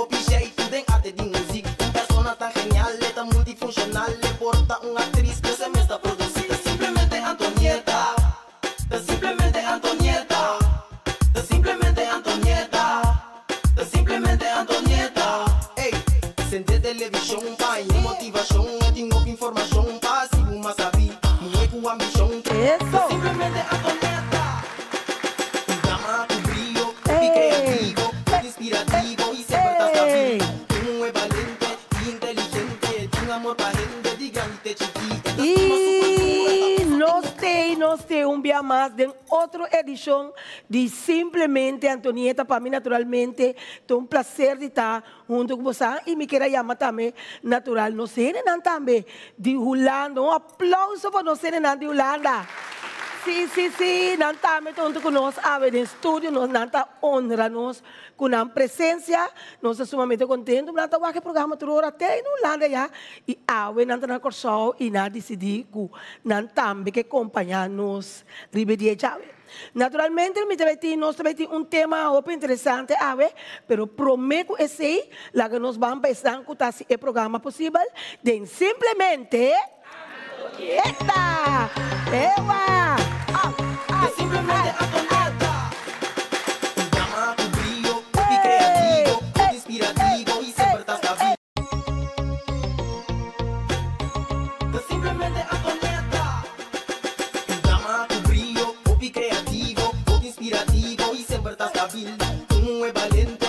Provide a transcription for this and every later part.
op jij tu den arte di muziek. Un persona tan genial, tan multifuncional, le porta una actriz que se me está producida. Simplemente Antonieta, simplemente Antonieta, simplemente Antonieta, simplemente Antonieta. Ey, sente televisión, pa' y motivación, tengo información, pa' si uma sabi, mueco ambición. Eso. Simplemente Antonieta, tu llama, tu brillo, tu creativo, tu inspirativo y siempre estás stabil. Tú es valiente, inteligente, tiene amor para gente, gigante, chiquita. Y nos tem un día más de otra edición de Simplemente Antonieta. Para mí, naturalmente, es un placer de estar junto con vosotros. Y me quiero llamar también natural. No sé, también de Holanda. Un aplauso para nosotros de Holanda. Sí, nós também junto com nós, no estúdio, nós honramos com a presença, nós estamos sumamente contentos, nós estamos aqui programa toda até em Holanda já, e nós estamos na Corsol e nós decidimos que nós também que acompanhar-nos, Ribeirão Chave. Naturalmente, nós também temos tema muito interessante, pero prometo esse, lá que nós vamos pensar que esse programa possível, de simplesmente... Eita! Ewa! Simplemente Antonieta, tu llama, tu brillo, tu creativo, tu inspirativo y siempre estás stabil. Simplemente Antonieta, tu llama, tu brillo, tu creativo, tu inspirativo y siempre estás stabil. Tú es valiente.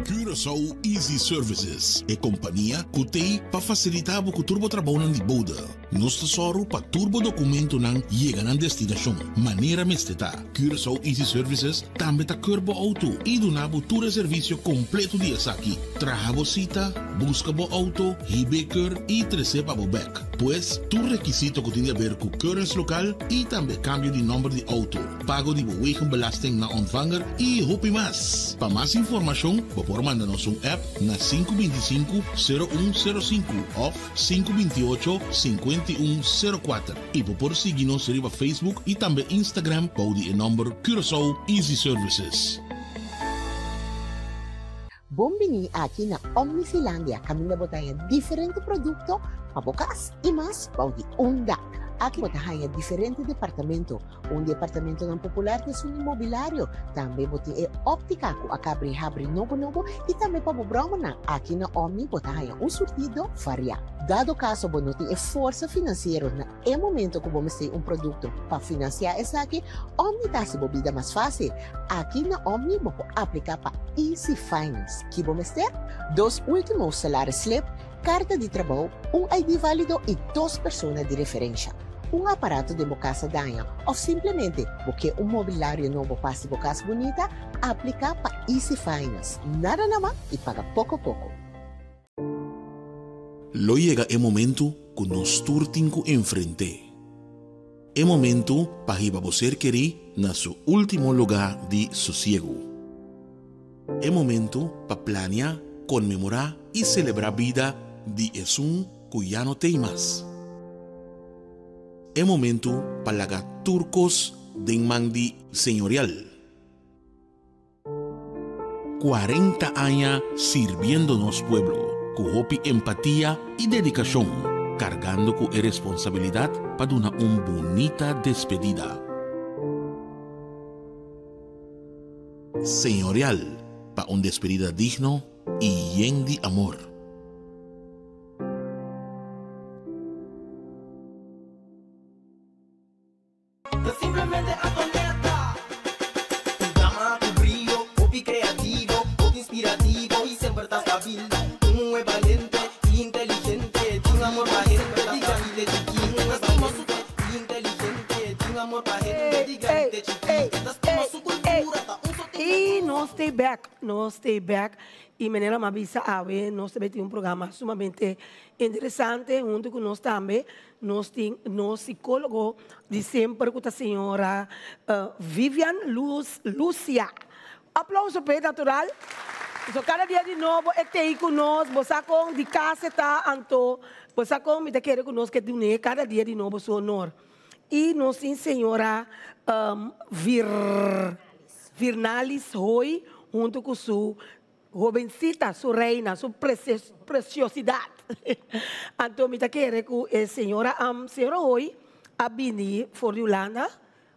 Curaçao Easy Services é companhia que tem para facilitar o turbo trabalho de boda. Nosso tesoro para turbo documento não chega na destinação. Maneira mesteta. Curaçao Easy Services também está curbo auto e do nabo todo serviço completo de aqui. Traga cita, busca bo auto, hibeker e receba bo back. Pois, tu requisito que tem a ver com currency local e também cambio de número de auto. Pago de belasting na ontvanger e hopi mais. Para mais informação, por manda-nos app na 525-0105 ou 528-5104. E por seguir-nos no Facebook e também Instagram para o número Curaçao Easy Services. Bombini aqui na Omnisilândia, caminho botar diferente produto para bocas e mais para o Unda. Aqui botar diferente departamento. Departamento não popular que é um imobiliário. Também botar óptica com a cabri novo e também para o bromana. Aqui na Omni botar surtido variado. Dado caso você tem força financeira, é momento que vamos ter produto para financiar essa aqui, Omni está se bebida mais fácil. Aqui na Omni vamos aplicar para Easy Finance. Que vamos ter 2 últimos salários slip, carta de trabalho, ID válido e 2 pessoas de referência. Aparato de bocasa danha ou simplesmente porque mobiliário novo passe bocasa bonita, aplicar para Easy Finance. Nada mais e paga pouco a pouco. Lo llega el momento que nos turtinco enfrente. El momento para que você querer na su último lugar de sosiego. El momento para planear, conmemorar y celebrar vida de un que ya no tem más. El momento para lagar turcos de mandi señorial. 40 años sirviéndonos pueblo, con hopi empatía y dedicación, cargando con responsabilidad para una bonita despedida. Señorial, para una despedida digno y lleno de amor. Simplemente Antonieta, tu llama, tu brillo, tu creativo, tu inspirativo y siempre estás stabil. Tú es valiente, inteligente, tiene amor para gente, gigante, chiquito. Estás como su inteligente, tiene amor para gente, gigante, chiquito. Estás como su cultura, E nós stay back. E maneira me avisa nós também temos programa sumamente interessante, junto com nós também. Nós temos nosso psicólogo de sempre, com a senhora Vivian Lucia. Aplauso para natural. So, cada dia de novo, é ter conosco, você com de casa tá anto, você com me querer conosco que dune cada dia de novo seu honor. E nós temos senhora Virnalis Roy, junto com sua jovencita, su reina, su preciosidad. Então, me quero que a senhora hoje a venir for de Holanda,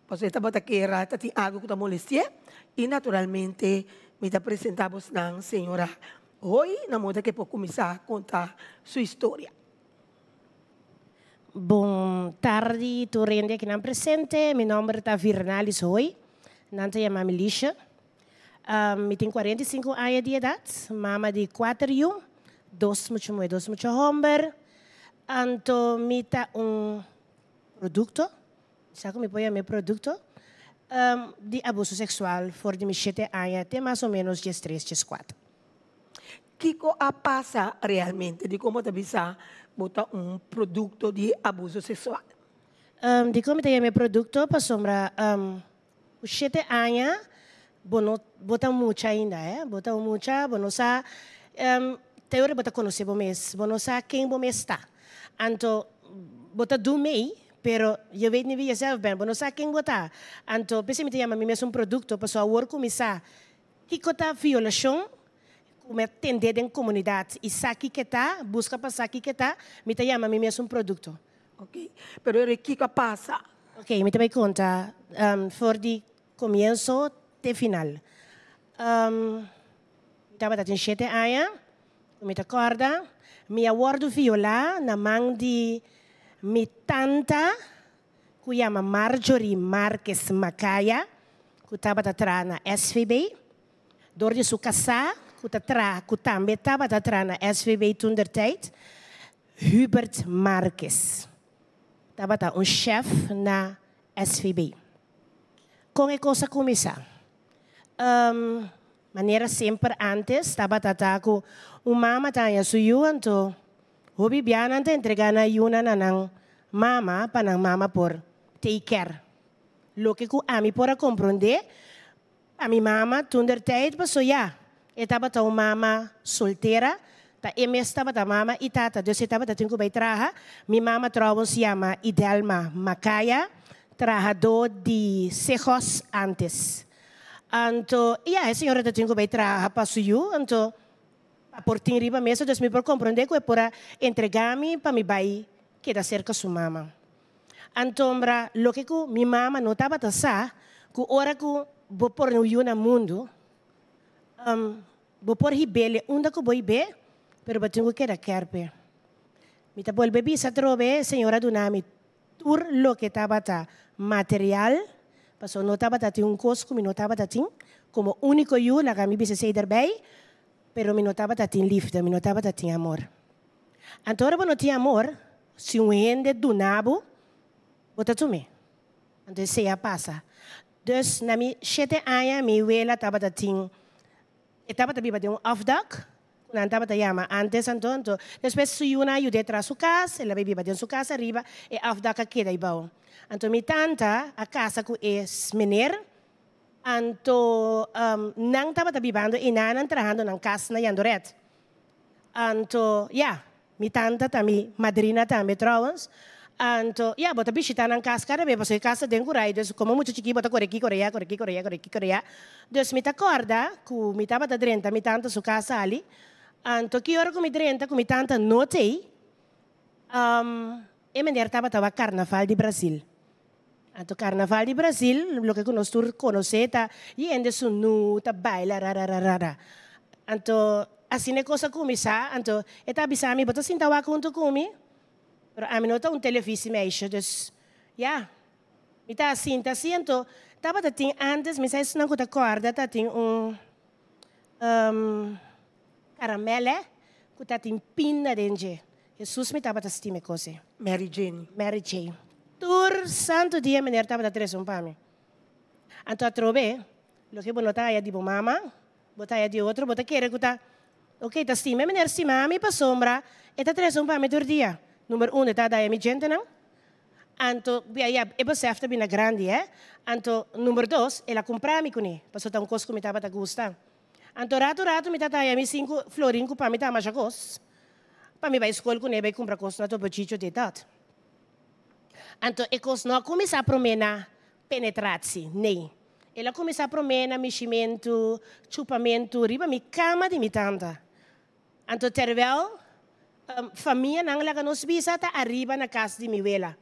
porque esta bataqueira tem algo que está molestia, e naturalmente me apresentamos na senhora hoje, na moda que pode começar a contar sua história. Bom tarde, torrente aqui não presente. Meu nome é Virnalis Hoy. Não te chamo Melissa. Eu tenho 45 anos de idade. Mama de 4 anos. Dos muito homem. Então, me dá produto. Sabe como eu meu produto? De abuso sexual por de 7 anos até mais ou menos 3, 4. O que passa realmente de como você bisa botar produto de abuso sexual? De como eu meu produto, para sombra, 7 anos, bota muito ainda, bota muito, bono sa, teoria bota conhecer bom mês, bono sa quem bom mês está. Então, bota do meio, pero eu vejo nem jezelf bem, bono sa quem bota. Então, pensei me chama mesmo produto, para só work começar, que cota violação, como atender em comunidade e sabe que está, busca para saber que está, me chama mesmo produto. Ok, pero o que passa? Ok, me também conta, for de começo até final. Estava em 7 anos, me acorda, me awardo viola na mão de minha tanta, que chama Marjorie Marques Macaya, que estava atrás na SVB, door de sua casa, que também estava atrás na SVB toen der tijd, Hubert Marques. Estava chefe na SVB. Com a coisa começar. Maneira sempre antes, estava com uma mama tanya suyu, então, o bibiana ante entregar na yuna na mama, para mama por take care. Lo que a mim por compreender, a minha mama, toen der tijd, passou já. Estava uma mama solteira, estava a mama e tata, dus estava tendo que trabalhar. Minha mama trouxe se chama Idelma Macaya, trabajador de Sejos antes. Então, a senhora tem que trabalhar para suyo, então, por ter riba mesa, dus me por compreender que é para entregar-me para me vai quedar cerca sua mama. Então, lo que minha mama não estava a sa, que hora que vou por no mundo, vou por ribele, onde que vou ir, pero eu tenho que dar carpe. Me tá volve bisa trobe, senhora do nome, tur lo que estava material, passou não estava tá costo, me não estava tá como único eu, lá que me bisa sei bem, pero me não estava tá liefde, me não estava tá amor. Então, eu não tinha amor, se ende do nabo, bota tu me. Então, se passa. Dus, na mi 7 anos, mi wela estava tá estava também de afdak, não estava a chamar antes, então, depois se uma eu detrás sua casa, ela bebia dentro sua casa arriba e afdak aqui daí bom. Então minha tanta a casa que é menor, então não estava vivendo e não trabalhando na casa na Yandoret. Então, minha tanta também, madrina também trouxe. Então, bota visitar na casa cada vez, porque casa tem curai, dus como muito chiqui, bota corre aqui. Dus me acorda que me estava da drenta, me tanta sua casa ali. Então, que hora que me drenta, que me tanta notei, e me estava Carnaval de Brasil. Então, Carnaval de Brasil, o que nós conhecemos, e ainda sunu, baila, rararara. Então, assim é coisa começar, então, eu estava avisando, bota sentar junto comigo. Pero a mim não está televisão mais, dus, me está assim, então, estava antes, me sai não que acorda, tem caramelo, que tem pina dentro. Jesus me estava assistindo coisa. Mary Jane. Tur santo dia, me estava três para mim. Então, a trobe, o que eu notava de mama, botar de outro, botar que era que está, ok, está estima, me estima, me para sombra, e está três para mim todo dia. Número 1, está daí a minha gente, não? Então, eu besefte bem grande, Então, número 2, ela comprava-me com ele, para soltar coisa que me estava a gostar. Então, rato, me estava a minha 5 florinhos para me dar mais coisa. Para me ir à escola com ele, vai comprar coisa, não estou de idade. Então, a coisa não começa a promenar penetrar-se, nem. Ela começa a promena, meximento, chupamento, riba mi cama de mi tanta. Então, terwijl família não laga nos bisa tá arriba na casa de mi vela.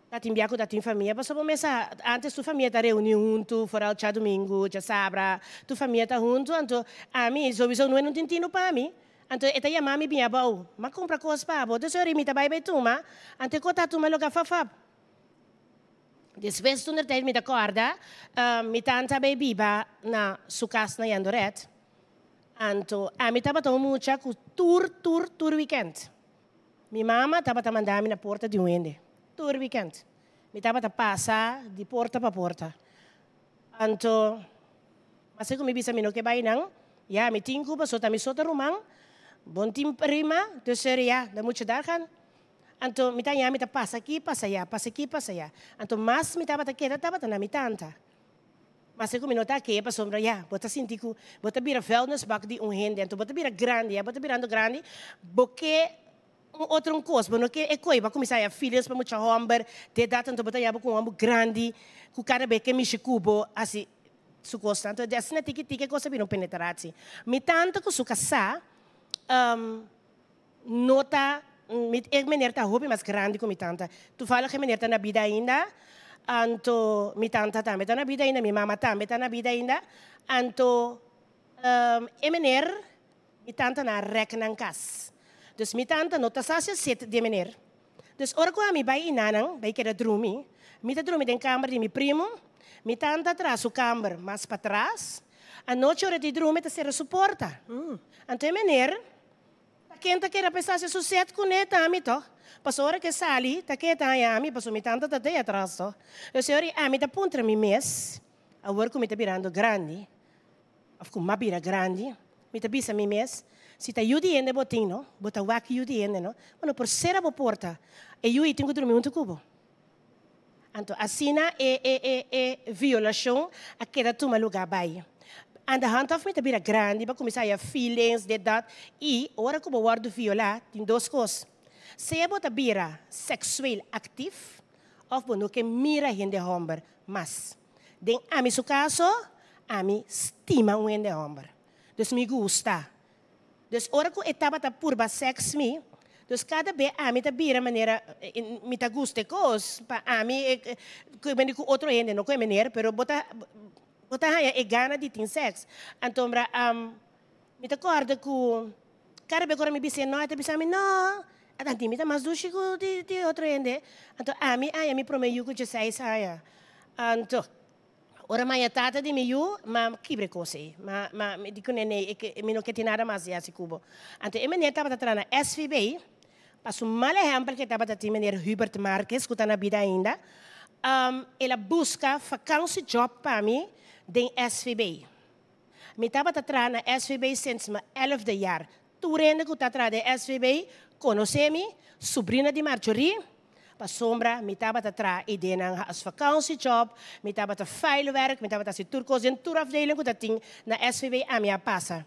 Tá timbiaco da tim família, passou começa antes tu família tá reunido junto, fora o domingo, já sabra, tu família tá junto, então a mim sowieso não tem tino para mim. Então, eta ia mami binha bau, mas compra coisas para bo, então eu me tá vai tuma, ante kota tuma loga fafap. Después toen tijd me acorda, mi tanta biba na su casa na Yandoret. Anto, a mi tava tão mucha com tour weekend. Mi mama tava tá mandando na porta de wende. Tour weekend. Mi tava tá passa de porta para porta. Anto, mas se comi bisa mino que vai não, ya mi tinko pa sota mi sota rumang, bon tim prima, de seria, da mucha darkan. Anto, mi tanya mi ta passa aqui, passa ya. Anto, mas mi tava tá queda, tava tá na mi tanta. Mas se comi nota aqui, pa sombra, ya, bota sintiku, bota bira vuilnisbak die onhende, anto, bota bira grande, ya, bota birando grande, boque outro coisa, porque é coisa, para começar a filhas para muita homem, de data então bota já com um homem grande, com cada vez que mexe cubo, assim, su costa, então assim na tique coisa bem não penetrar assim. Me tanto que su casa, nota, é menina tá roupa mais grande que me tanta. Tu fala que menina tá na vida ainda, anto me tanta também tá na vida ainda, minha mama também tá na vida ainda, anto é menina, me tanta na recna casa. Dus mi tanta nota sasya set de meneer. Dus ora ko mi bai inanang, bai keda drumi. Mi ta drumi den kamer de mi primo. Mi tanta atrás o kamer, mas para trás. A noite ora de drumi ta sera suporta. Ante meneer, ta kenta kera pesasya su set kuneta ami to. Paso ora que sali, ta keta ami, paso mi tanta ta de atrás to. Eu se ori ami ta puntra mi mes. A work mi ta birando grande. Of ku mabira grande. Mi ta bisa mi mes. Se está yudiendo botino, bota waki yudiendo, no? Bueno, por ser a porta, e eu tenho que dormir um cubo. Então, assim é violação a cada toma lugar vai. And the hand of me tá bira grande, para começar a feelings de that e hora que eu guardo violar, tem duas coisas. Se é bota bira sexual ativo, ou bueno que mira gente homem, mas den a mim su caso, a mim estima gente homem. Dus me gusta. Dus ora que etapa tá purba sex me, dus cada vez a mim tá vira maneira, me tá gusta cos, pa a mim que vem com outro gente, não com maneira, pero bota é gana de ter sex. Então me tá corda com cada vez agora me disse não, tá pensando não, até me tá mais doce de outro gente. Então a mim prometo que já sai saia. Então ora mãe tata de miu, mas que precoce, mas me digo nene, me não quer nada mais já se cubo. Então eu me estava na SVB, passo mal exemplo que estava tendo menino Hubert Marques, que está na vida ainda. Ela busca vacância job para mim de SVB. Me estava na SVB since 11 jaar. Tu rende que está na SVB, conhece-me, sobrinha de Marjorie. Pa sombra, mi taba ta tra ideia as vakantiejob, mi taba ta vuilwerk, mi taba ta si turkos in toerafdeling ko ting na SVB a minha passa.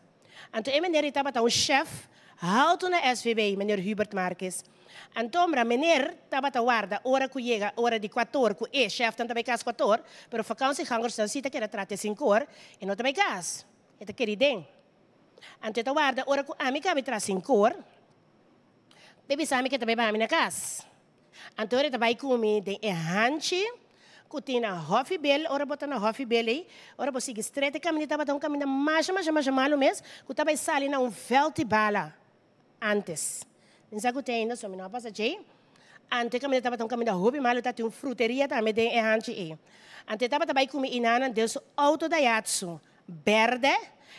Anto e meneer taba ta chef, houdt na SVB, meneer Hubert Marques. Antomra meneer taba ta guarda, ora ku llega, ora di 4 ku chef tan tabay kas 4, pero vakantiegangers dan sita kera trate 5 horas e no tabay kas. Eta keri ding. Anto ta guarda, ora ku ami ka bitra 5 horas. Baby sami que tabay ba ami na kas. Então, ele vai comer de hanchi, que tem na Hoffibel, ora botar na Hoffibel aí, ora você sigue estreita, caminho estava um caminho mais malo mesmo, que estava saindo na velte bala antes. Não sei o que tem ainda, só me não passa aí. Antes caminho estava um caminho da Hobby malo, tá tem fruteria também de hanchi aí. Antes estava vai comer inana Deus auto da yatsu, verde,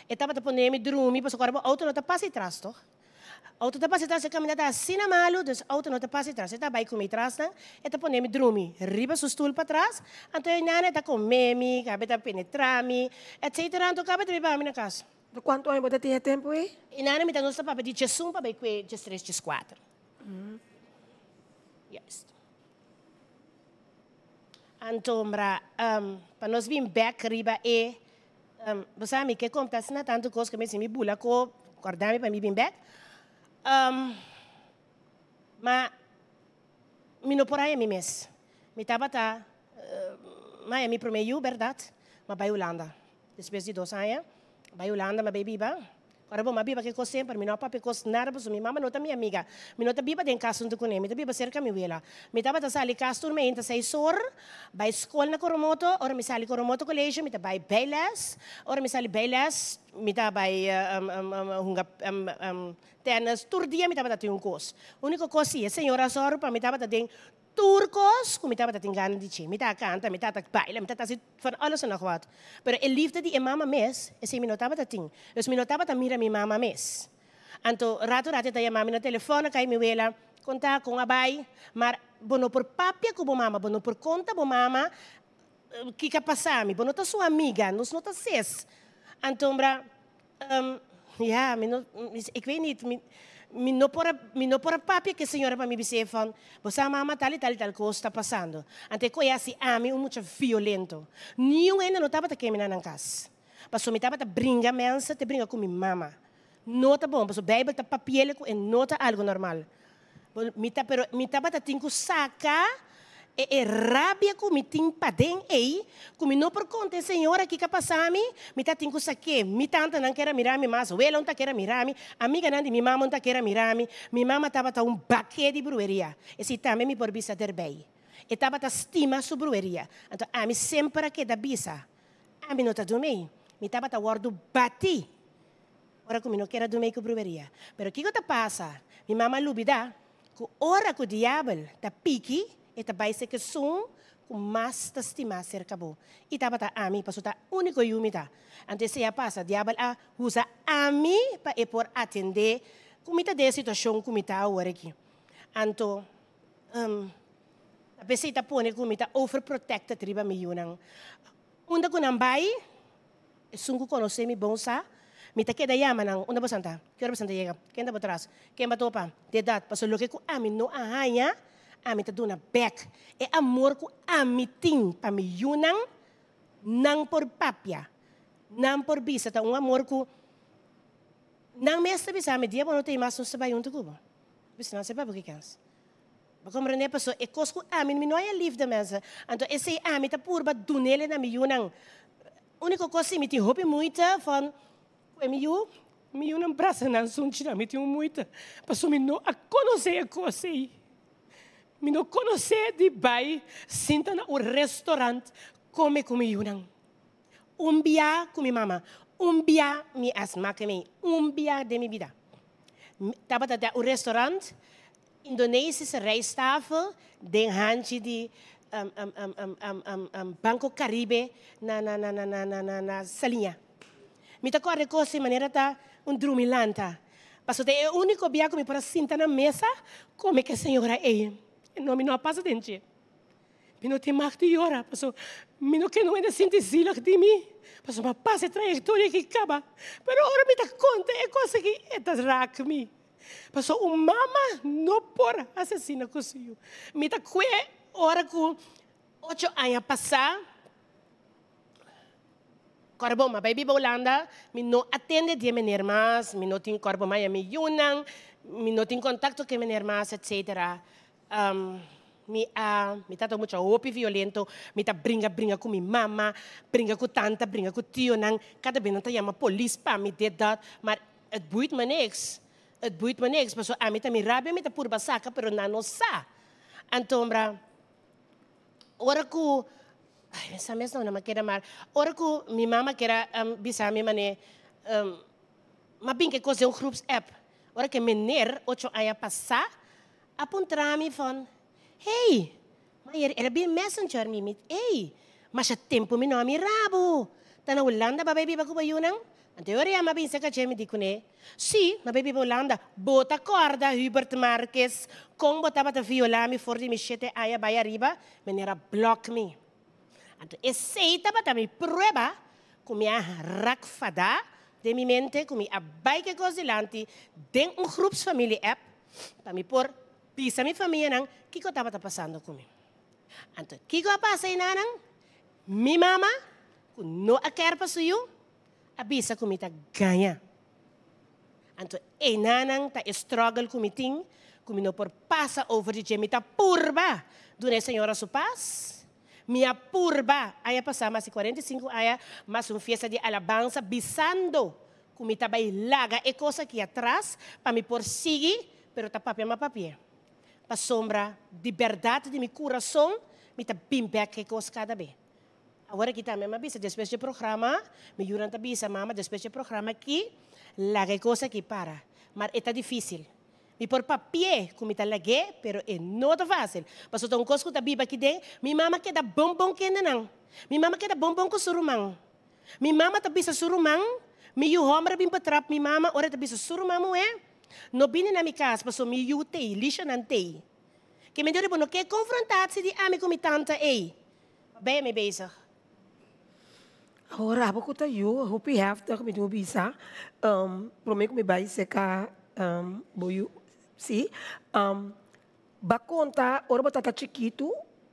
e estava ponendo drumi, porque agora o auto não está passando atrás, toch? Auto tá passando atrás, caminha tá assim na malo, dus auto não tá passando atrás. Você tá vai comer atrás, né? E tá ponendo drumi, riba su stoel para trás. Então, a nana tá com meme, cabe tá penetrami, etc. Então, cabe tá bem na casa. Quanto tempo você tinha tempo aí? E nana me tá nossa para de chesum para bem que de 3, 4. Yes. Então, para nós vir back riba e você sabe que como tá assim tanto coisa que me se me bula co, guardar-me para me vir back. Mas, me não por aí, me mes. Me tava mas me prometeu, verdade, mas vai Holanda. Depois de 2 anos, vai Holanda, mas vai biba. Agora vou biba que eu sempre, me não papai cos nada, porque minha mãe não tá minha amiga. Me não tá biba den casa onde conem, me tá biba cerca minha vila. Me tava tá sali casa me entra 6 horas, vai escola na Coromoto, ora me sali Coromoto colégio, me tá vai bailas, ora me sali bailas, me tá vai tennis, todo dia me tava tá um curso. Único coisa é senhora só para me tava tá den turcos, como estava tingando de chi, me tá canta, me tá baila, me tá assim, van alles en nog wat. Pero el liefde die mama mes, esse me notava tá ting. Dus me notava tá mira mi mama mes. Anto rato tá mami no telefone, cai mi vela, conta com a bai, mas bono por papia com mama, bono por conta bo mama, que passar mi, bono tá sua amiga, nos nota ses. Anto ja, ik weet niet, me não por papi que a senhora para me dizer van, você mama tal coisa está passando. Ante conhece a mim muito violento. Nenhum ainda não estava caminhando na casa. Passou me estava brinca mensa, te brinca com minha mama. Não tá bom, passou Bíblia tá papel e não tá algo normal. Me estava tinco saca rabia com me tim padem ei, com me não por conta senhora que passami, me tá tinco saque, me tanta não quer mirar me mas, ela não tá quer mirar me, amiga não de minha mama não tá quer mirar me, minha mama tava tá baque de brueria, esse também me por bisa ter bem, e tava tá estima su brueria, então a mim sempre que da bisa, a mim não tá dormir, me tava tá guardo bati, ora que me não quer dormir com brueria, pero que tá passa, minha mama lubida, que ora que o diabo tá pique eta vai ser que som com mais estima cerca bo. E tava tá a mim passou tá único yumi tá. Antes se passa diabo a usa a mim para por atender como tá de situação como tá agora aqui. Anto a pessoa tá pone como tá overprotected riba milhão. Unda ko nang bai sungu conhecer mi bom sa. Me tá queda yama nang unda bastante. Quero bastante chega. Quem tá por trás? Quem batou pa? De idade passou lo que com a mim não arranha. Ami ta duna back. E amor ko ami ting pamiyunang nang por papia. Nang por bisa ta amor ko nang mesta bisa ami dia bono te mas no sabayon to kubo. Bisa na se pa porque cans. Ba compreender paso e cosco ami mi no é live da mesa. Então esse ami ta purba dunele na miyunang. Único coisa mi ti hope muita van e miyunang brasa nan sunchina mi ti muita. Paso mi no a conhecer a coisa aí. Me não conhecer de bai, senta no restaurante, come yunang. Dia com minha mama, dia me asma que me, dia de minha vida. Tava até o restaurante, indonesische rijsttafel, den handje de Banco Caribe na salinha. Me tá corre coisa maneira tá drumilanta. Passou é o único dia que me para sentar na mesa, como que a senhora é. Não me não passa dente. Me não tem mais de hora. Passou, me não quer não ainda sentir zila de mim. Passou uma passa trajetória que acaba. Pero ora me dá conta é coisa que é das rac me. Passou mama não por assassina cozinho. Me dá que hora com 8 anos passar. Corbo ma baby Holanda, me não atende de minha irmã, me não tem corbo mais me yunang, me não tem contato com minha irmã, etc. Me tá muito opi violento, me tá brinca com minha mama, brinca com tanta, brinca com tio, nang cada vez não tá chama polícia para me ter dat, mas het boeit me niks, mas a mim tá me rabia, me tá por basaca, pero não sa. Então, ora que essa mesma não me quer amar, ora que minha mama quer bisa me mané, mas bem que coisa groeps app, ora que meneer 8 anos passar apontar-me van, hey, mas era bem messenger me, hey, mas já tempo me não me rabo, tá na Holanda baby ba ko ba yunang? Anteoria ma bem se que me dico né, sim, ma baby ba Holanda, bota corda Hubert Marques, com botava ta violar me for de me chete aya vai arriba, menera block me. Então esse tava ta me prueba, com minha rakfada de mi mente, com minha baike cosilante, den groeps família app, para me por bisa minha família nang kiko tava tá passando comigo. Então, kiko passa aí nang mi mama, no a quer para suyo, a bisa comigo tá ganha. Então, e nanang tá struggle comigo no por passa over de jemi tá purba, do senhora su paz, Minha purba, aí passar mais 45 anos, mais uma festa de alabança, bisando, como me trabalha laga, e coisa aqui atrás, para me por seguir, pero tá papel, mas papel. Para sombra de verdade de meu coração, me tá bimpe que coisa cada vez. Agora que também me avisa, depois do programa, me juram que avisa, mama, depois do programa aqui, laga coisa aqui para. Mas é difícil. Me por papel, como está lague, pero é não é fácil. Pastor, então coisa que está biba aqui dentro, minha mama quer dar bombom que não. Minha mama quer dar bombom com surumang. Minha mama está bisa surumang, minha homem bim patrap, minha mama ora está bisa surumang é. No bine na minha casa, pastor, me yutei, lixa nantei. Que me deu não quer confrontar-se de ame com minha tanta ei. Bem me bezig. Agora, ako tayo, hope you have to kami bisa. Prometo que me vai secar boyu. Si, ba conta, ora ba tata chiquito,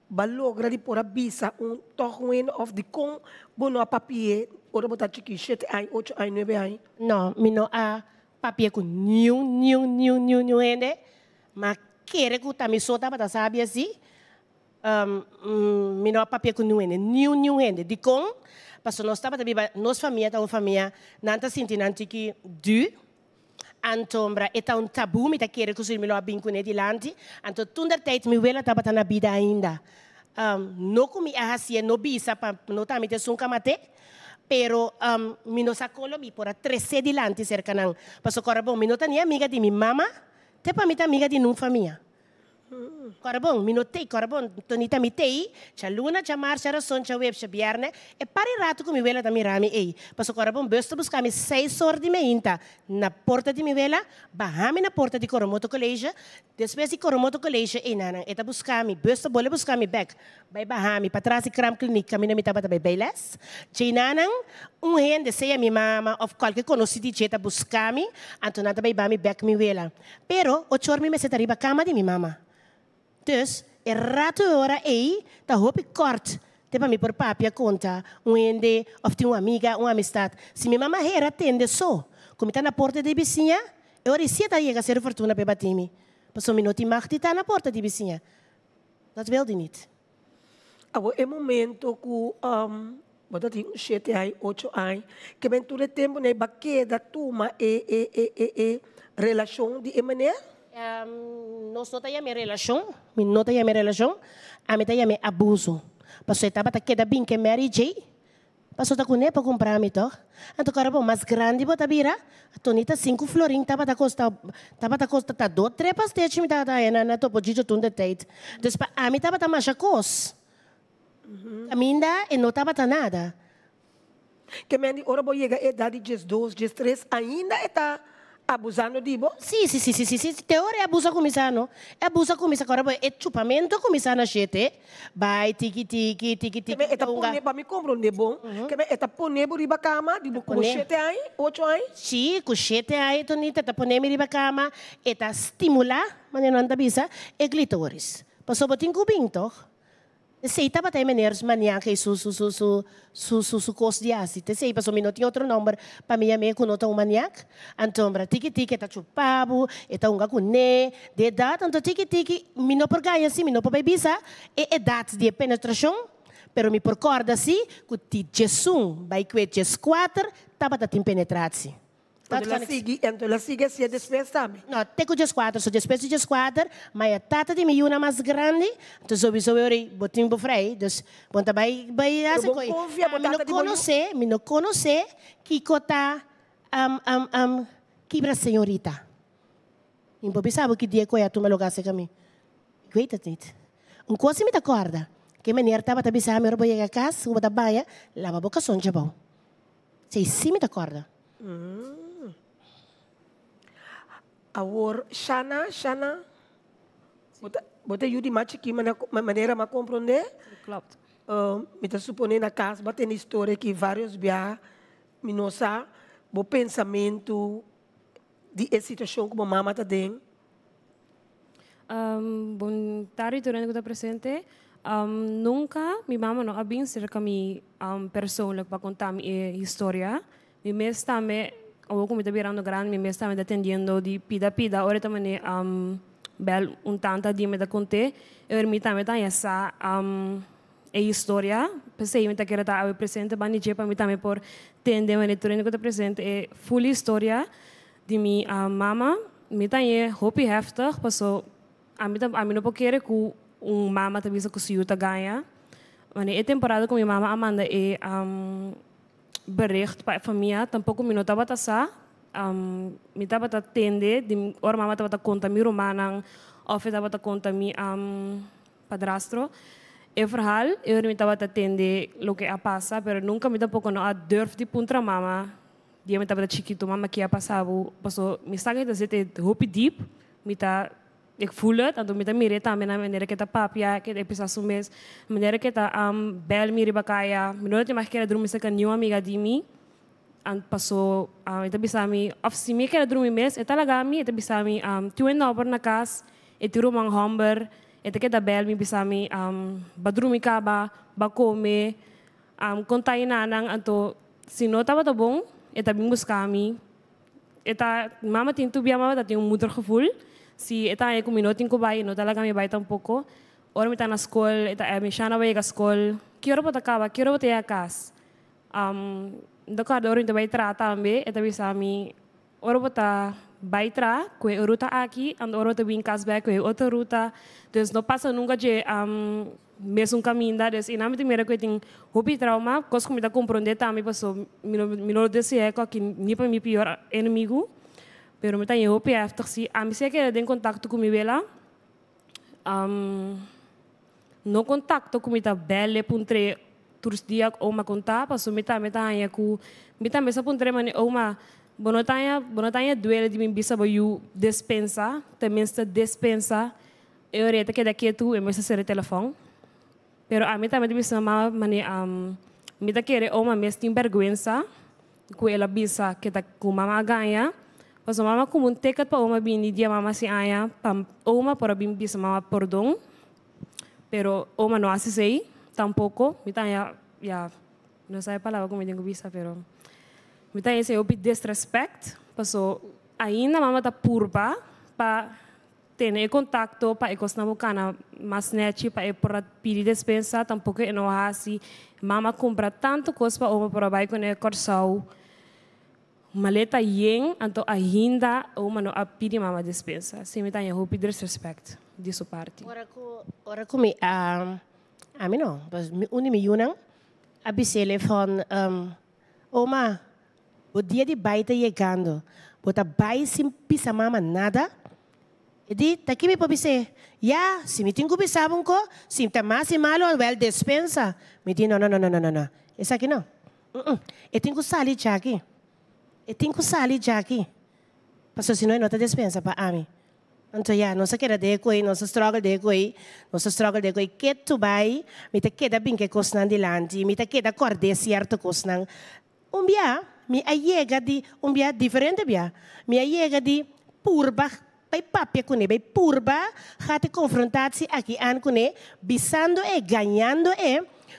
ba logra di pora bisa token of the con bono a papier, ora ba tata chiquito, 7 ay, 8 ay, 9 ay. No, mi no a papier com new ende, mas quer que tá me solta para sabe assim. Mi no a papier com new ende, de com, passo nós estava também, nós família tá uma família, nanta sentinante que Antombra, é um tabu, me tá querendo que os irmãos abrim com ele diante. Então, toda a tijd, me vela estava na vida ainda. Não comi a racia, não bisa, não tá me te sunca mate, pero me não sacou me por a 13 diante cerca não. Passo agora bom, me não tá nem amiga de minha mama, te para me tá amiga de numa família. Agora bom, me não tem, agora bom, tonita me tem, cha luna, cha marcha, razão, cha web, cha bierne, e para rato com me vela da minha rami ei. Passo agora bom, basta buscar me 6 horas de meinta na porta de minha vela, bahame na porta de Coromoto College, depois de Coromoto College, ei nana, eta buscar me, basta bole buscar me back, vai bahame, para trás de Cram Clinic, caminho me taba também beiles, che nanang, rende sei a minha mama, of qualquer conhecido cheta buscar me, antonata vai bahame back me vela. Pero, o chor me setariba cama de minha mama. Dus, é rato hora aí, tá roupa corte. Tem me por papia conta, ende, of tem uma amiga, uma amistade. Se minha mamãe era atende só, como está na porta da vizinha, eu receia tá a ser fortuna para bater-me. Passou minuto e mais tá na porta da vizinha. Dat wilde niet. Agora, é momento que, bota tem 7 ay, 8 ay, que vem todo o tempo, né, baqueda, turma, relação de maneira? Nós não temos relação, não temos relação, a mim temos abuso. Passou etapa tá queda bem que Mary J. Passou tá com nem para comprar me to. Então cara bom mais grande bota vira. A tonita 5 florin tava tá costa tá 2 trepas tete me tá na topo de tudo date. Despa a mim tava tá mais cos. A mim ainda e não tava tá nada. Que me ora boa chega idade de 2, de 3 ainda está abusando de bo? Sim. Teoria é abusa comisano. É abusa comisano. Agora é chupamento comisano a gente. Vai tiki. Que me eta pone para me comprar um bom. Que me eta pone por riba cama, de com 7 ay, 8 ay. Sim, com 7 ay, tonita, eta pone me riba cama, eta estimular, mas não anda bisa, é clitóris. Passou botin cubinto. Sei tava até maneiras maniaca e su cos de ácido. Sei passou minuto em outro número para mim me com nota um maniac. Então para tiki tá chupabo, eta um gacune, de idade então tiki me não por ganha assim, me não por bebisa, é idade de penetração, pero me por corda assim, que ti jesum, vai que jes 4, tava tá tem penetração. Então ela sigue se despesa também. Não, tem que jes 4, so despesa jes 4, mas a tata de miúna mais grande, então sowieso eu botinho por frei, dus ponta vai essa coisa. Me não conhece que cota quebra senhorita. Impobe sabe que dia que tu me logasse comigo. Weet het niet. Um coisa me dá corda. Que menina tava tabisa me roubo a casa, o da baia, lava a boca sonja bom. Sei sim me dá corda. Agora, Shana, bota eu de macho aqui, maneira de compreender? Klopt. Me está supondo na casa, bate na história que vários biar, me não sabe, o pensamento de essa situação como a mamãe está dentro. Bom tarde, durante que está presente. Nunca, minha mama não abin cerca mi pessoa para contar minha história. Mi mes também ou como está virando grande, mi mes também atendendo de pida. Agora também bel tanta de me da conte. Eu me também tá essa história. Pensei, eu quero estar presente, mas não para mim também por entender, mas eu estou presente, é full história de minha mama. Eu também hope heftig, passou, a mim não pode querer que mama também se conseguiu ganhar. Mas é temporada com minha mama Amanda é bericht para a família, tampouco me notava passar. Me estava a atender, de hora mama estava a contar minha romana, ou estava a contar minha padrastro. E verhaal, eu me estava a atender o que ia passar, mas nunca me tampouco não a durf de puntra mama. Dia me estava a chiquito, mama que ia passar, passou, me está a dizer, hope deep, me está ik voel het, en toen met de mireta, meneer que tá papia, que é preciso um mês, meneer que tá bel miri bacaya, meneer que mais quer dormir se com uma amiga de mim, and passou, então bisa mi, of se me quer dormir mês, é talaga mi, então bisa mi, tu é nobre na casa, é tiro mang homber, então que tá bel mi bisa mi, badrumi kaba, bakome, contai nanang, então se não tava tá bom, é tá bem buscar mi, é tá mama tem tu bia mama tá tem moedergevoel. Si eta ay kuminotin ko bay no talaga may bay tampouco. Ora mi ta na school, eta ay mi shana bay ka school. Quiero pata kaba, quiero pata ya kas. Do ka doro inte bay tra tambe, eta bisa mi ora pata bay tra, kwe ruta aqui, and ora te bin kas bay kwe outra ruta. Dus no passa nunca de mesmo caminho da des ina mi te mira que tem hopi trauma, cos como da compreender também passou mi no desse é que ni para mi pior inimigo. Pero me tenho hope after si a mim se quer ter contato com minha bela no contato com minha bela puntre todos dia ou uma conta passo me tá com me tá mesa puntre mane ou uma bonotanya duele de mim bisa boyu despensa também está despensa eu reta que daqui tu é mais ser telefone pero a mim também bisa mane me tá querer ou uma mes tem vergonha com ela bisa que tá com mama ganha. Pas mama como um ticket para uma bini dia mama se aya pam uma para bim bisa mama perdão, pero uma não assisei tampouco, me tá ya não sei a palavra como eu bisa, pero me tá esse opi disrespect, passo ainda mama tá purba para ter contato para ecos na bocana, mas nete para por pedir despensa tampouco não assim, mama compra tanto coisa para uma para vai com o corsau. Maleta yen, então ainda uma não a pedir mama despensa. Se me tenha hope disrespect de sua parte. Ora como a mim não, mas me unam a bisele van oma o dia de baita chegando, bota bai sem pisa mama nada. E di taki me pobise, ya, se me tenho pisabon ko, se tá mais malo well despensa. Me di não. Essa aqui não. Eu tenho que sair aqui. Eu tenho que sair aqui. Porque senão não te despensa para mim. Então, nossa queda de coi, nossa struggle de coi, que tu vai, me te queda bem que cosnan dilante, me te queda corde certo cosnan. Me ayega de, bia diferente bia, me ayega de purba, pai papia com ele, purba, hate confrontar-se aqui an com ele, bisando ganhando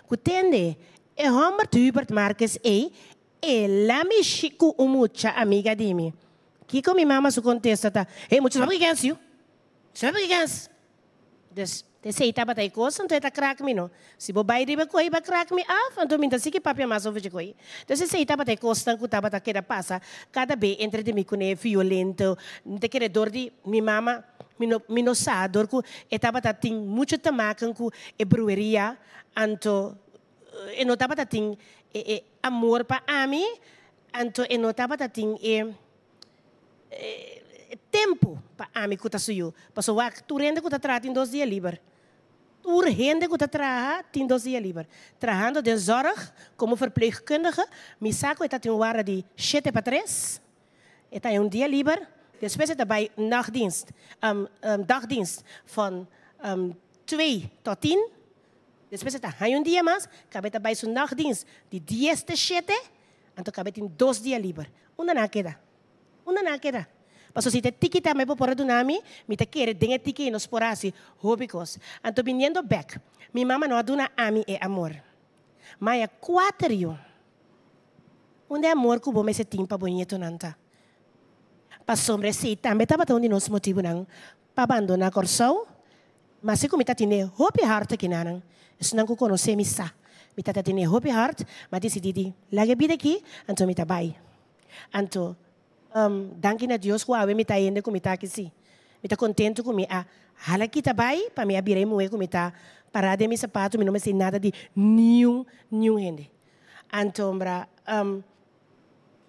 kutende, Homer Hubert Marques ela me chico mucha amiga de mim. Que com minha mama se contesta tá, muitos sabe que é sabe que é des sei tá batai coisa então tá crack me não se bobai riba coi ba crack me então minta se que papia mais ouve de coi então se sei tá batai coisa que tá bata que passa cada vez entre de mim com violento não te querer dor de minha mama mino sa dor ku etaba tá tem muito tamacan ku breweria anto e não tá bata tem amor para mim, então eu notava que tinha tempo para mim que está suyo. Passou a tu rende que está tratando 2 dias livre. Tu rende que está tratando tem 2 dias livre. Trabalhando de zorg como verpleegkundige, me saco está tem hora de 7 para 3. Está em dia livre. Depois está bij nachtdienst, dagdienst van 2 tot 10. Depois está um dia mais, cabe também seu nachtdienst de 10 a 7, então cabe tem 2 dias livre. Uma na queda. Passo se te tiquita me por do nami, me te quer dengue tiqui nos porasi, hobicos. Então vindo back. Minha mama não aduna ami e amor. Mas 4 onde amor que bom me se timpa bonito nanta. Passo sobre se também estava tão de nos motivo não para abandonar Corsau. Mas se como tiene hopi hart que nanan, isso não conhece mi sa. Mi tata tiene hopi hart, mas decidi lagi bida aqui, então mi tabai. Então, danke a Deus que ave mi ta indo com mi ta aqui sim. Mi ta contento com mi a hala aqui tabai, para mi abrir moe com mi ta parar de mi sapato, mi não me sei nada de nenhum gente. Então,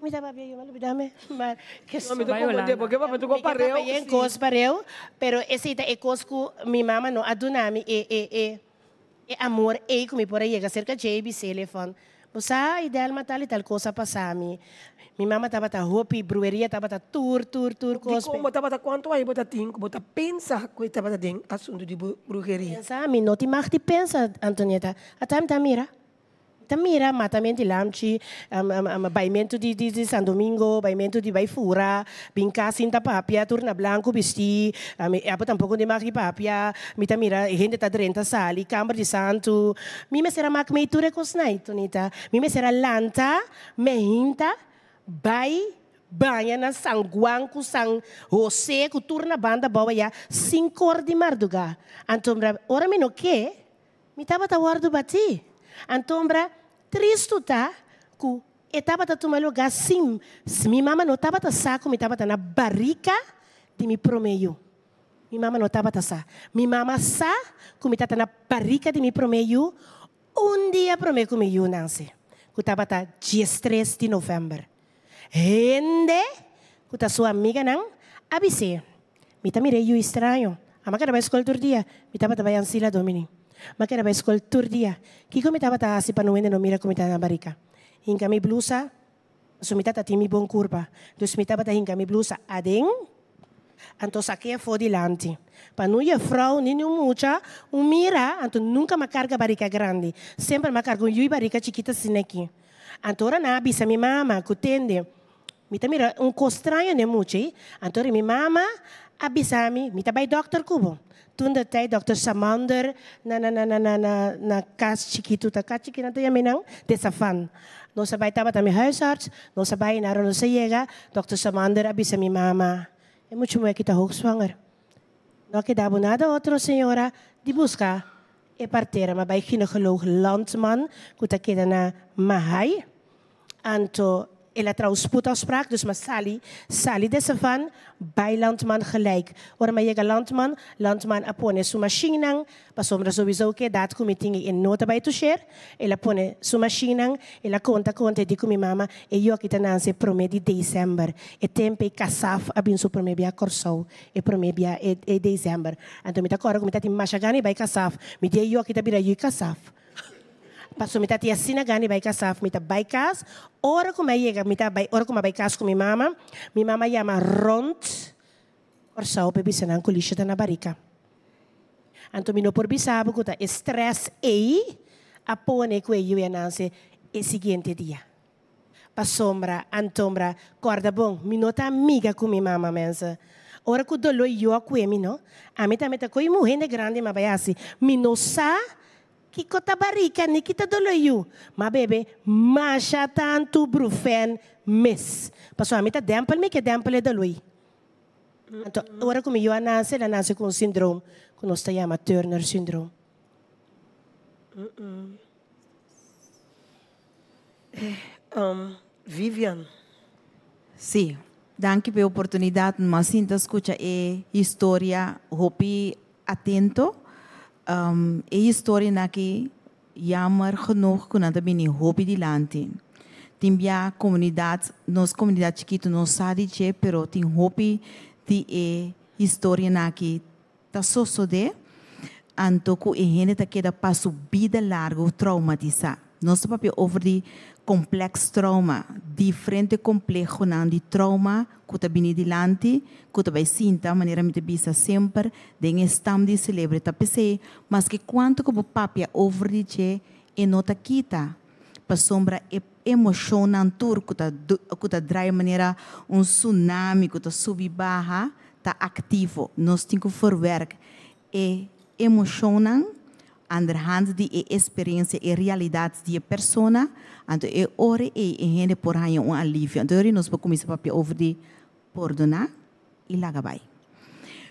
me dá babia eu me dá me mas que Não, me tocou muito, porque papai tocou pareu. em cos pareu, pero esse é cos que minha mama não adunami e amor e comi por aí cerca de JB telefone. Você ideal matar tal coisa passar mi. Minha mama tava ta hopi breweria tava ta tour cos. Como bota quanto aí bota tinco, bota pensa que bota tem assunto de brujeria. Pensa, mi não te mag te pensa Antonieta. Atam ta mira. Tamira, matamento de lamchi, baimento de San Domingo, baimento de Baifura, binca cinta papia, turna blanco vesti, apa tampouco de maqui papia, mi tamira, gente tá drenta sali, câmara de santo, mi me será mac meitura cosnai, Tonita, mi me será lanta, mehinta, banha na San Juan, com San José, com turna banda boa ya, 5 horas de madrugada. Então, ora me no que, mi tava ta guardo bati. Então, triste tá, que estava a tomar lugar sim. Minha mama não estava a saco, me estava na barriga de me promeio. Minha mama não estava a saco. Minha mama sa, que me estava na barriga de me promeio. Dia promeio que me eu Nancy. Que estava a dia 3 de novembro. Rende, que sua amiga não, avisei. Me tá mirei eu estranho. A máquina vai escolher todo dia. Me estava a Sila Domini. Mas que era para escola todo dia. Que como estava a se para não mira como estava na barriga. Hinca mi blusa, so mitata timi bom curva. Dus mitaba ta hinca mi blusa adem. Então saquei for dilante. Para não ir frau nem mucha, mira, então nunca me carga barriga grande. Sempre me carga barriga chiquita assim aqui. Então na avisa minha mama que tende. Mita mira estranho né muito. Então minha mama avisa me vai doctor cubo. Toen de tijd Dr. Samander na kas chiquito, ta kas chiquito na menang de safan. No sabay taba tami huisarts, no sabay na ron sa yega, Dr. Samander abisa mi mama. E muito mo kita hoogzwanger. No kidabo nada outro senhora di busca e partera maar bij gynaecoloog Landman, kuta kita na mahay. Anto ela trouxe spoedafspraak, dus maar Sally dessa van bij Landman gelijk. Waarom je Landman apone su machinang, pasomra sowieso que dat kumitingi in nota bij tusher, ela pone su machinang, ela conta di kumi mama, e eu kita nanse promedi December, e tempe kasaf abin su promebia corso, e promebia e December. Anto mita kora kumita ti machagani bij kasaf, mi dia eu kita bira yu kasaf. Passo mita tia sina gani by kasaf mita by kas ora como chega mita by ora como by kas com minha mama chama rond or sao pe bisanan kulisha na barriga anto mino por bisabo kuta stress apone que eu ia nascer e seguinte dia passombra antombra corda bom minota amiga com minha mama mensa ora que dolo eu com ele no a mita coi mulher grande mas vai assim minosa que kota barriga ni kita doloyu. Ma bebe, masha tanto brufen mes. Paso a mita dempel me que dempel doloi. Então, agora como eu nasce, ela nasce com síndrome, que nós chamamos Turner syndrome. Vivian. Sim, danke pela oportunidade, mas sinto escutar a história, hopi atento. E história naqui jammer genoeg kunnen dat binnen hobby die landi. Timbia comunidade, nos comunidade chiquito nos sabe che, pero tin hobby die história naqui tá só de, anto ku gente tá queda passo vida largo traumatizar. Nós papel over die complex trauma, diferente complexo nan die trauma, que tá bini di lanti, que tá vai sinta, maneira me te bisa sempre, den estam di celebre tá pese, mas que quanto que papia over die che, e nota kita, pa sombra emoção nan tur, que tá drai maneira tsunami, que tá subi baja, tá ativo, nós temos que verwerk, e emoção nan, aan de hand die experiência e realidade de persona, então é ore e gente por aí alívio. Então nós vamos começar a over de perdonar e lagabai.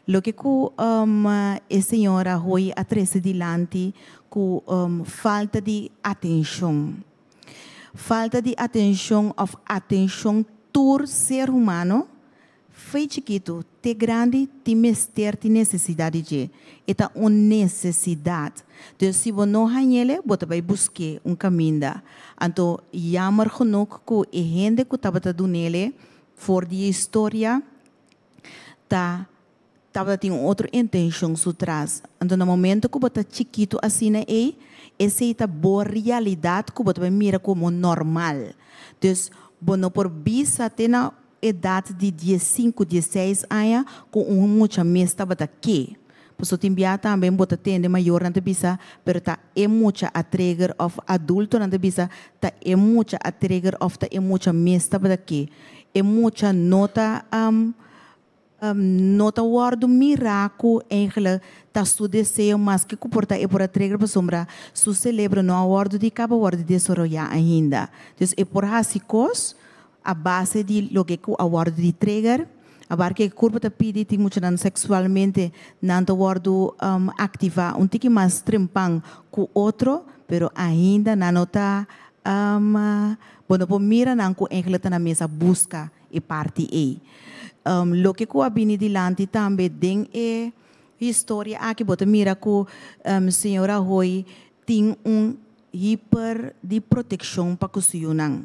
Lo que a senhora foi atrás adiante com falta de atenção. Falta de atenção of atenção do ser humano. Foi chiquito, te grande, te mester, te necessidade de. Eta uma necessidade. Então, se você não tem ele, você vai buscar caminho. Então, jammer genoeg que a gente que estava dando ele, voor die história, estava tendo outra intenção por trás. Então, no momento que você chiquito assim, essa é a boa realidade que você vai mirar como normal. Então, você não pode visa até na idade de 15, 16 anos, com muita mesa estava aqui. Porque tem também você tem maior na bisa, pero é muita a trigger of adulto na bisa, é muita a trigger of é muita mesa estava aqui. É muita nota nota word miraco eigenlijk dat su deseo mas que comporta é por a trigger para sombra su celebra no word de cabo word de desarrollar ainda. Então é por hasicos a base de lo que a word de trigger a bar que corpo te pide tem muito nan sexualmente não te word activa um tique mais trempang com outro pero ainda na nota bueno por mira nan com eigenlijk na mesa busca e parte e lo que eu abini dilante também tem é história aqui bota mira que senhora Roy tem hyper de proteção para cozinhar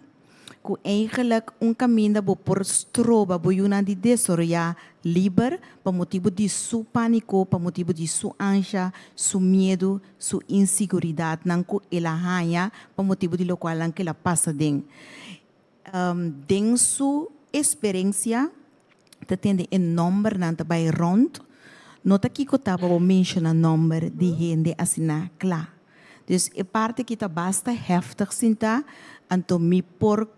que eigenlijk caminho por stroba boiuna de desarrollar livre para motivo de su pânico para motivo de su ansia su medo su inseguridade não que ela ganha para motivo de lo qual que ela passa den su experiência tem um número não vai rond nota que eu estava mencionar número de gente assim claro então é parte que está basta heftig sinta então me por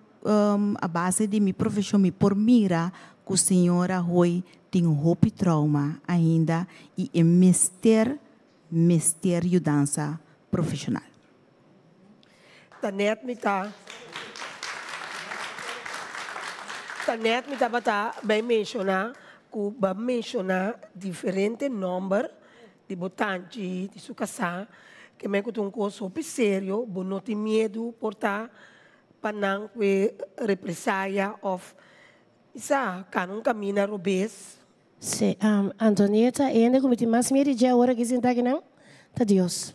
a base de minha profissão me por mira que a senhora Roy tem hope trauma ainda e é mistério dança profissional. Tanet me tá bem mencionar que vai mencionar diferente número de botantes de sua casa que me conta coisa super sério, bom não tem medo por estar para não represália of isa kanong caminho robes. Sí, Antonieta, ainda como te mais medo de agora que senta aqui não, tá Deus.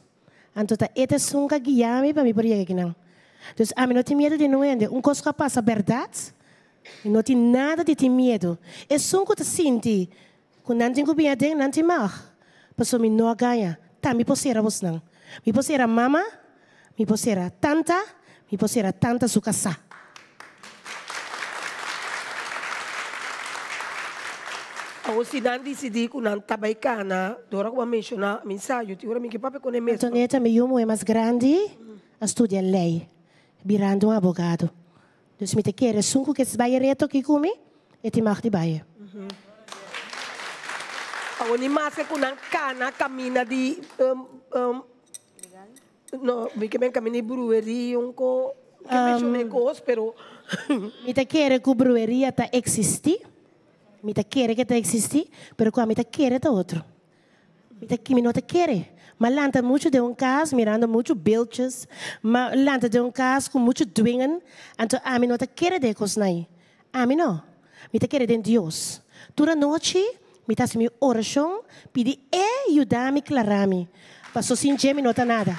Antota esta sunga guiame para me por aqui não. Então a mim não tem medo de não ainda, coisa que passa verdade. Não tem nada de ter medo. É só que te sente, quando não tem bem até não tem mais. Passou me não ganha, tá me posera vos não. Me posera mama, me posera tanta. Me posera tanta su casa. Ako si Nandi decidi ko nang tabay ka na, dora ko mencionar mensayo, tigura mi que papi ko na mesmo. Antonieta, meu irmão é mais grande, estuda lei, virando advogado. Então, me te quer, sunco que se vai reto aqui comigo, e te mag de baie. Ako ni mas ko nang kana camina di no, vi que me camini brewery un ko que mencionei cos, pero me te quer que a breweria tá existir. Me te quer que tá existir, pero quando me te quer tá outro. Me não te quer. Mas lanta muito de caso, mirando muito bilches, mas lanta de caso com muito dwingen, então a mim não te quer de coisa aí. A mim não. Me te quer de Deus. Toda noite, me tá assim oração, pedi ajudar-me, clarar-me. Passou sem dia, me não tá nada.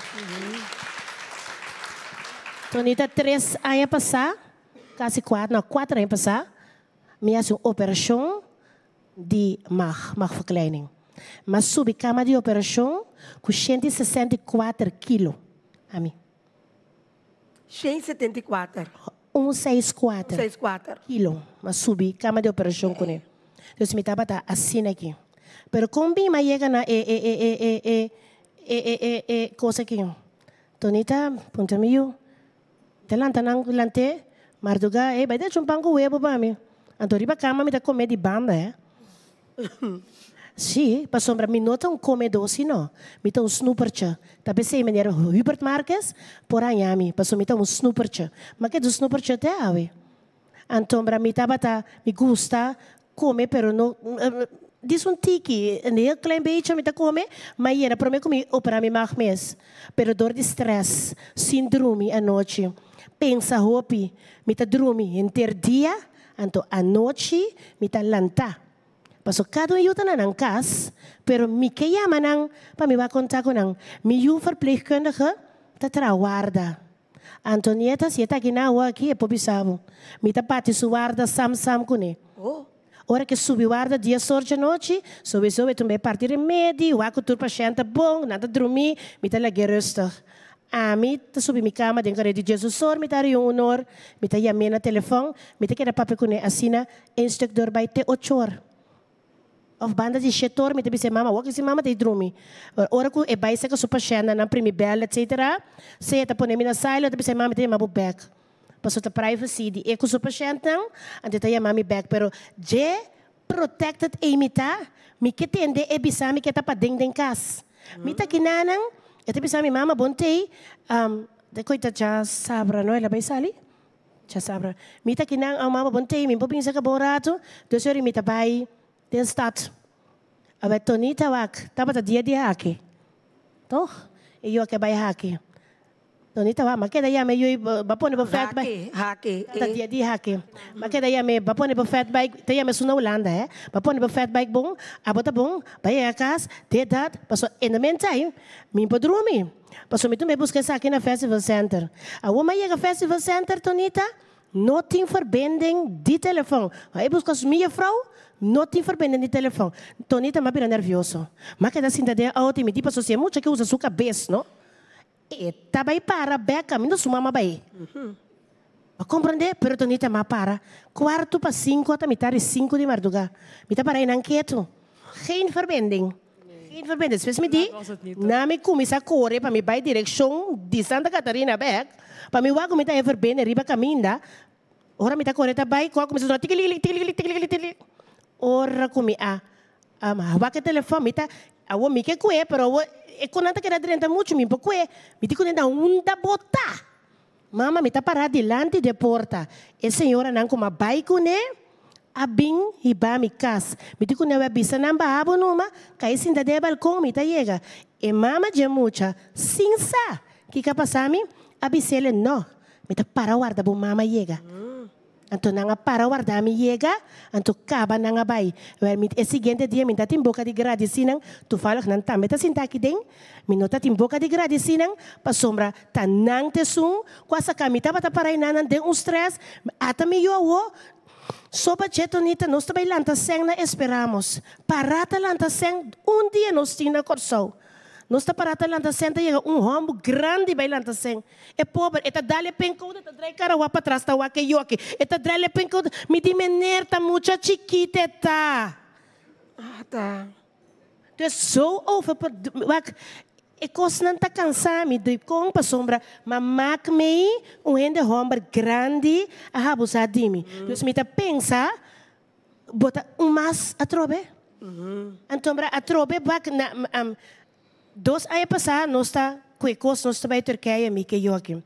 Tonita 3 anos passar, quase 4 anos passar, me fez uma operação de magverkleining. Mas subi cama de operação com 164 quilos. A mim. 174. 164 quilos. Mas subi cama de operação com ele. Então, me estava assim aqui. Pero como bem, mas chega na coisa aqui. Tonita, ponta meio. Telanta nang lante, marduga, vai dar chumpang com webo para mim. Então, riba cama me dá comer de banda, Sim, para sombra, me nota comedor assim, não. Me dá snoopertje. Tapi sei, maneira Hubert Marques, por aí, para sombra, me dá snoopertje. Mas que do snoopertje até, Então, para me me gusta, come, pero não... Diz tiki, een heel klein beetje met come, maar hier, para mim comer opera me mag mes. Pero dor de stress, síndrome à noite. Pensa hopi, me tá dormi inter dia, anto à noite me tá lanta. Paso cada um tá na casa, pero me que chama nang, para me vai contar com nang, me verpleegkundige tá traguarda. Antonieta se tá aqui na rua aqui, é pobisabo. Me tá pati suarda sam kune. Oh. Ora que subi guarda dia sorte à noite, sobe também partir remédio, o aco tur paciente bom, nada dormir, me tá lá gerustig. A mim tá subi minha cama dentro de Jesus sor, me tá aí honor, me tá chamando na telefone, me tá querer papai com assina instructor by te 8 horas. Of banda de setor, me tá disse mama, o que se mama te dormir. Ora que é vai ser que super chena na primeira etc. Se tá pondo na sala, tá disse mama te mabu back. Paso ta privacy di eko super chentang, ante ta mami back pero je protected imita, mi ketende e bisa mi keta pa ding kas. Mi ta kinanang, ete bisa mi mama bonte, de koita cha sabra no ela sali. Cha sabra. Mi ta kinang ang mama bonte, mi poping sa kaborato, do sori mi ta bai den stad. Abe tonita wak, tapa ta dia hake. Toch? E yo ke bai hake. Tonita wa makeda ya me yui bapone ba fat bike hake ta dia di hake makeda ya me bapone ba fat bike ta ya me suna Holanda bapone ba fat bike bom abota bom vai a casa te dat passo in the meantime me podrumi passo me tu me busca aqui na festival center a uma chega festival center Tonita nothing verbinding die telefoon aí busca minha vrouw nothing verbinding die telefoon Tonita ma pira nervioso makeda sinda de auto me tipo se mucha que usa sua cabeça no e tabay para beca, minda sumama bay. A compreender, pero Tonita ma para. 4:45 até metade 5 de madrugada. Mita para in anqueto. Geen verbinding. Geen verbinding. Spes me di, na me começa a correr para me vai direção de Santa Catarina back. Para me wago mita verbinding riba caminda. Ora mita correr tabay, qual começa a tikili. Ora comi a waque telefone mita, a wo me que coe, pero e quando que era dentro muito me porque me digo ainda da bota mama me tá parada delante da porta e senhora não como bike né abin e ba mi casa me digo não é bisa não ba abo numa cai sim da de balcão me tá chega e mama já mucha sinsa que capasami abisele não me tá para guarda bo mama chega Anto nanga para guardar mi chega, anto caba nanga bai. E seguinte dia, minta tem boca de gradicinang, tu fala que não tá, meta sinta aqui dentro, minota tem boca de gradicinang, pa sombra, tá nang te sum, quase camita bata para inanan de stress, ata mi yo sopa chetonita, nós também lanta seng na esperamos. Parata lanta seng, dia nós tinha corso. Nós está parata lanta senta chega rombo grande vai lanta sen. É pobre, eta dale pencuda, eta drai cara wa para trás tá wa que yo aqui. Eta dale pencuda, me di mener tá mucha chiquita tá. Tá. Dus zo over wak e kos não tá cansado, me doi com pa sombra, mas maak me hende rombo grande a rabusa dimi. Dus me tá pensa bota mas atrobe. Antombra atrobe bak na Dos anos passados, nós está cuecos, nós está em Turquia, me que eu aqui.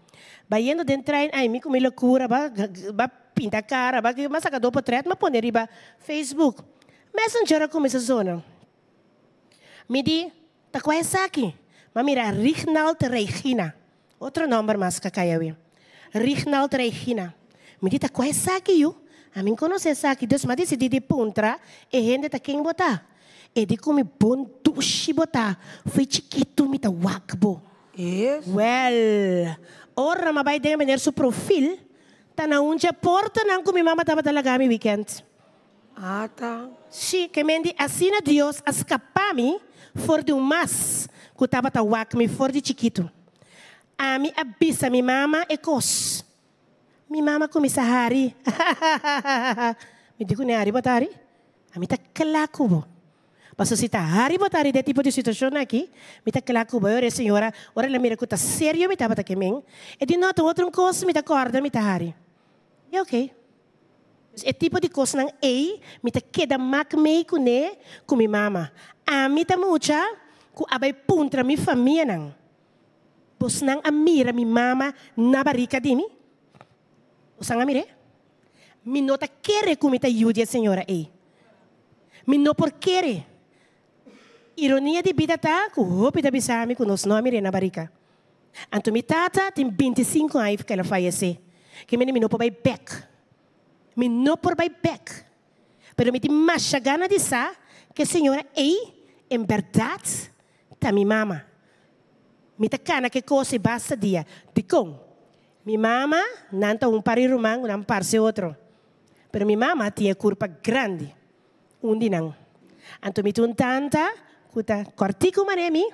Vai indo dentro trein, aí me com loucura, vai pintar cara, vai mas saca do portrait, mas pôr riba Facebook. Messenger começa a zona. Me di, tá quase aqui. Mas mira, Reginald Regina, outro nome mais que caiu. Reginald Regina. Me di, tá quase aqui, eu. A mim conhece aqui, Deus me disse de puntra, e gente tá quem botar. E de como bom dushi botar, foi chiquito me tá wakbo. Yes. Well, ora ma vai dentro seu perfil, tá na onde porta não como mama tava talaga mi weekend. Ah, tá. Sim, que mendi assina Deus a escapar-me for de mas, que tava tá wak me for de chiquito. A mi abisa mi mama e cos. Mi mama começa a hari. Me digo ne hari botari? A mi tá claco. Paso si tá hari botari de tipo de situação aqui, me tá claco ora senhora, ora ela mira que tá sério me tava tá quemen. E de nota outro coisa me tá corda me tá hari. E ok. É tipo de coisa não é, me tá queda mac mei com ne, com mi mama. A mi tá mucha, com abai puntra mi família não. Pois não a mira mi mama na barrica de mim. O sang a mire? Mi nota querer com me tá ajude a senhora ei. Me não por querer. Ironia de vida tá, que o hopi da bisami, que nos nome na barica. Então, minha tata tem 25 anos que ela faleceu. Que me não por vai back. Me não por vai back. Pero me tem mais gana de sa que a senhora em verdade, tá minha mama. Me tá cana que coisa basta dia. De com. Minha mama não tá pari rumang, não parse outro. Pero minha mama tinha culpa grande. Undi não. Então, me tem tanta, kuta cortico manemi.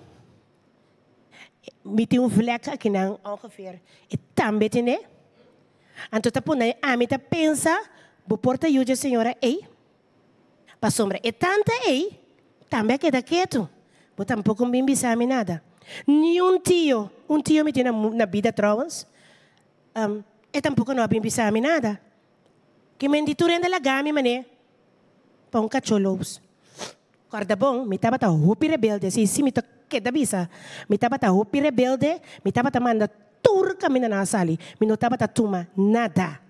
Me tem vlek aqui não, ongeveer. E também tem, né? Então, tá punha, me tá pensa, bo porta yuja senhora, pa sombra. E tanta, também queda quieto. Bo tampouco me bisame nada. Ni um tio me tem na vida trouwens. E tampouco não me bisame nada. Que me inditurem da lagami, mané. Pa um cacholos. Corda bom, me tava ta hopi rebelde, se me queda bisa. Me tava ta hopi rebelde, me tava ta manda turca mina na sali. Me não tava ta tuma nada.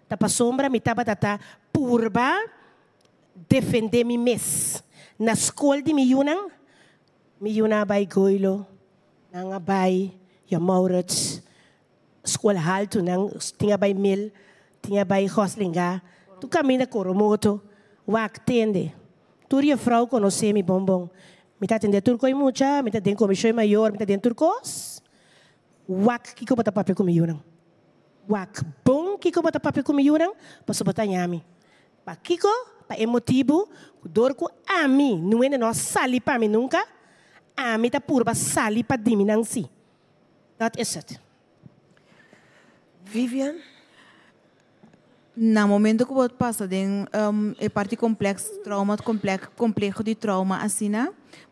Ta pa sombra, me tava ta purba defender mi mes. Na escola de mi yuna bay goilo, nang bay ya Maurits, escola alto nang tinha bay mil, tinha bay hoslinga. Tu camina coromoto, wak tende. Turia vrouw conhece mi bombom. Me tá atendendo turco e mucha, me tá dentro comissão maior, me tá dentro turcos. Wak kiko bata papel comigo não. Wak bom kiko bata papel comigo não, posso botar nhami. Pa kiko, pa emotivo, dorco a mim, não é nós sali para mim nunca. A mim tá pura sali para diminanci. That is it. Vivian? No momento que você passa de parte complexo de trauma assim,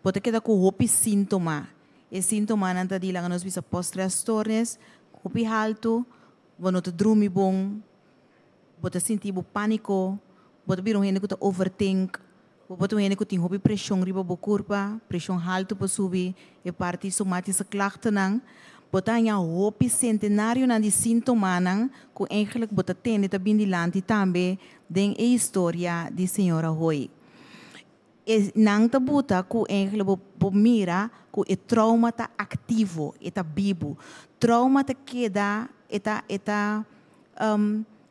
você queda com hopi sintoma. E sintoma não está dilando nos bisa pós-trastornos, hopi alto, você não te dorme bom, você sente pânico, você vira gente que overthink, você vira gente que tem hopi pressão riba bo corpo, pressão alto para subir, e parte somatische klachten não. Botanya hopi centenário na de sintoma nang ku eigenlijk bota tende ta bindilanti tambe den e história de senhora Hoi. E nang ta buta ku eigenlijk bo mira ku e trauma ta ativo, eta bibo. Trauma ta queda eta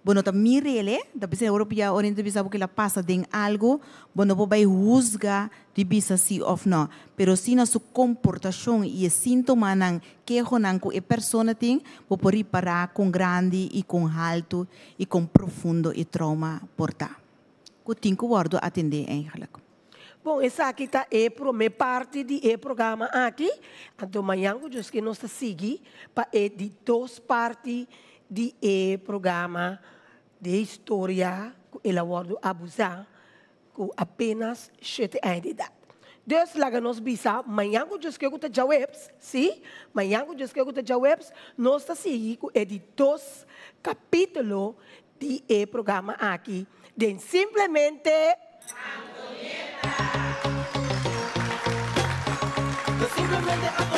bueno ta mirele, da bisa europea oriente bisa porque la pasa den algo, bueno bo vai juzga de bisa si of no, pero si na su comportação e sintoma nang que honan ku e persona ting, bo por reparar com grande e com alto e com profundo e trauma porta. Ku tinko wardo atender eigenlijk. Bom, essa aqui está a parte do programa aqui. Então, amanhã, eu que nós seguimos para de duas partes do programa de história que ela vai abusar com apenas 7 anos de idade. Dus laga nos bisa, amanhã eu que eu te jawabs, sim? Amanhã eu que eu te jawabs, nós está seguindo com de dois capítulos do programa aqui. De simplesmente Simplemente